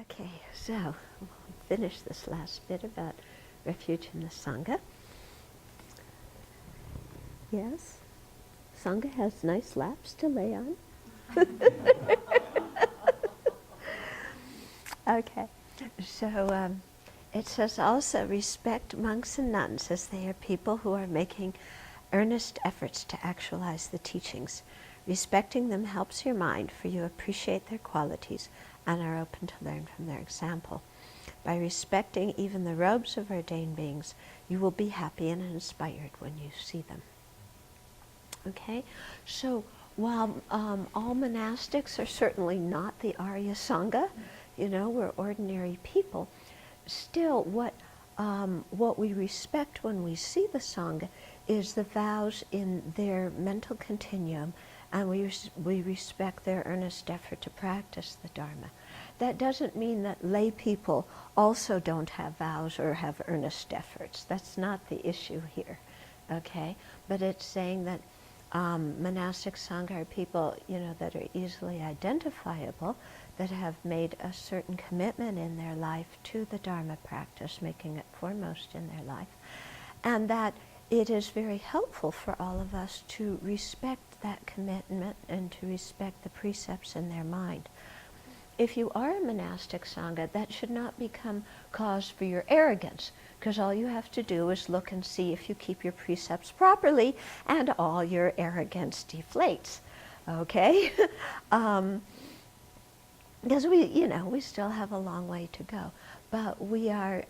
Okay, so we'll finish this last bit about refuge in the Sangha. Yes, Sangha has nice laps to lay on. Okay, so it says also respect monks and nuns as they are people who are making earnest efforts to actualize the teachings. Respecting them helps your mind, for you appreciate their qualities and are open to learn from their example. By respecting even the robes of ordained beings, you will be happy and inspired when you see them. Okay, so while all monastics are certainly not the Arya Sangha, you know, we're ordinary people, still what we respect when we see the Sangha is the vows in their mental continuum, and we respect their earnest effort to practice the Dharma. That doesn't mean that lay people also don't have vows or have earnest efforts. That's not the issue here, okay? But it's saying that monastic Sangha are people, you know, that are easily identifiable, that have made a certain commitment in their life to the Dharma practice, making it foremost in their life, and that it is very helpful for all of us to respect that commitment and to respect the precepts in their mind. If you are a monastic Sangha, that should not become cause for your arrogance, because all you have to do is look and see if you keep your precepts properly, and all your arrogance deflates. Okay? Because we still have a long way to go, but we are,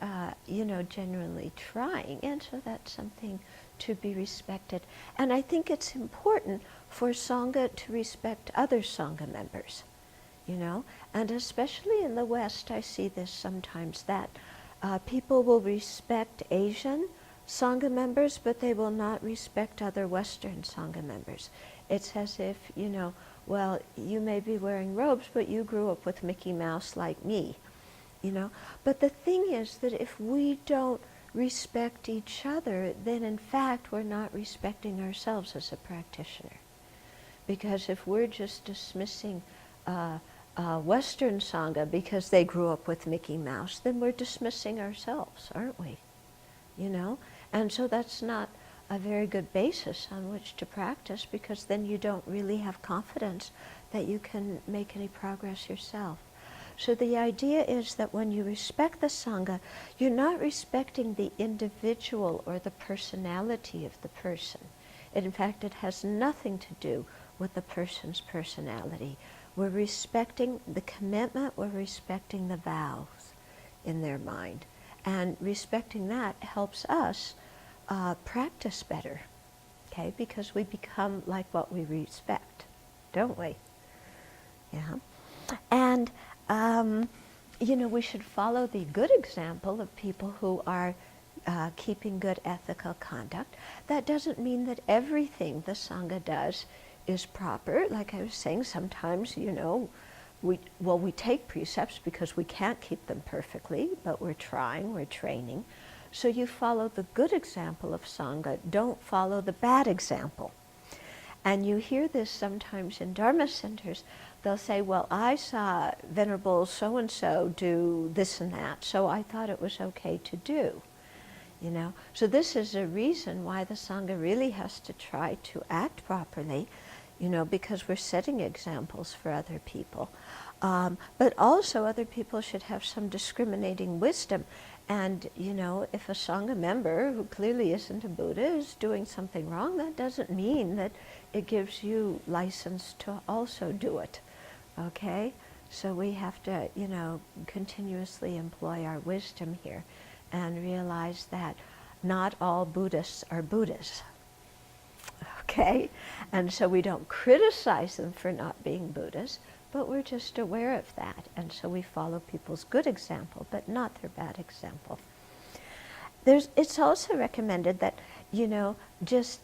genuinely trying, and so that's something to be respected. And I think it's important for Sangha to respect other Sangha members, you know, and especially in the West, I see this sometimes, that people will respect Asian Sangha members, but they will not respect other Western Sangha members. It's as if, you know, well, you may be wearing robes, but you grew up with Mickey Mouse like me, you know. But the thing is that if we don't respect each other, then in fact we're not respecting ourselves as a practitioner. Because if we're just dismissing Western Sangha because they grew up with Mickey Mouse, then we're dismissing ourselves, aren't we? You know? And so that's not a very good basis on which to practice, because then you don't really have confidence that you can make any progress yourself. So the idea is that when you respect the Sangha, you're not respecting the individual or the personality of the person. In fact, it has nothing to do with the person's personality. We're respecting the commitment, we're respecting the vows in their mind. And respecting that helps us practice better, okay? Because we become like what we respect, don't we? Yeah. And, we should follow the good example of people who are keeping good ethical conduct. That doesn't mean that everything the Sangha does is proper. Like I was saying, sometimes, we take precepts because we can't keep them perfectly, but we're trying, we're training. So you follow the good example of Sangha, don't follow the bad example. And you hear this sometimes in Dharma centers. They'll say, well, I saw Venerable so-and-so do this and that, so I thought it was okay to do. You know? So this is a reason why the Sangha really has to try to act properly, because we're setting examples for other people. But also other people should have some discriminating wisdom. And, if a Sangha member who clearly isn't a Buddha is doing something wrong, that doesn't mean that it gives you license to also do it. Okay? So we have to, continuously employ our wisdom here and realize that not all Buddhists are Buddhas. Okay? And so we don't criticize them for not being Buddhas, but we're just aware of that. And so we follow people's good example, but not their bad example. It's also recommended that, just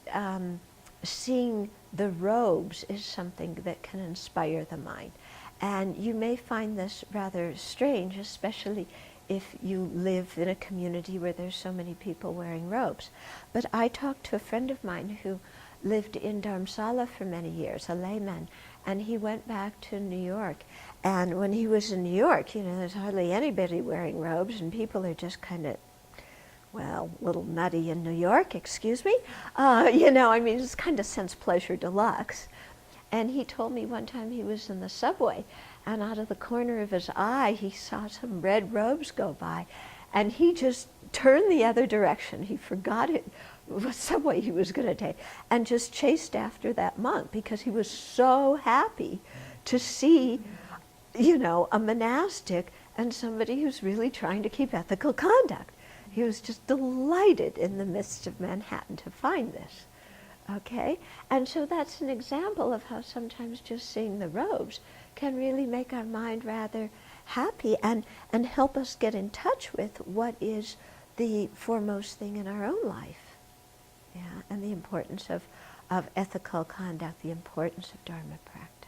seeing the robes is something that can inspire the mind. And you may find this rather strange, especially if you live in a community where there's so many people wearing robes. But I talked to a friend of mine who lived in Dharamsala for many years, a layman, and he went back to New York. And when he was in New York, there's hardly anybody wearing robes, and people are just kind of, well, a little nutty in New York, excuse me. It's kind of sense pleasure deluxe. And he told me one time he was in the subway, and out of the corner of his eye, he saw some red robes go by, and he just turned the other direction. He forgot what subway he was going to take, and just chased after that monk because he was so happy to see, a monastic and somebody who's really trying to keep ethical conduct. He was just delighted in the midst of Manhattan to find this. Okay? And so that's an example of how sometimes just seeing the robes can really make our mind rather happy and help us get in touch with what is the foremost thing in our own life. Yeah, and the importance of ethical conduct, the importance of Dharma practice.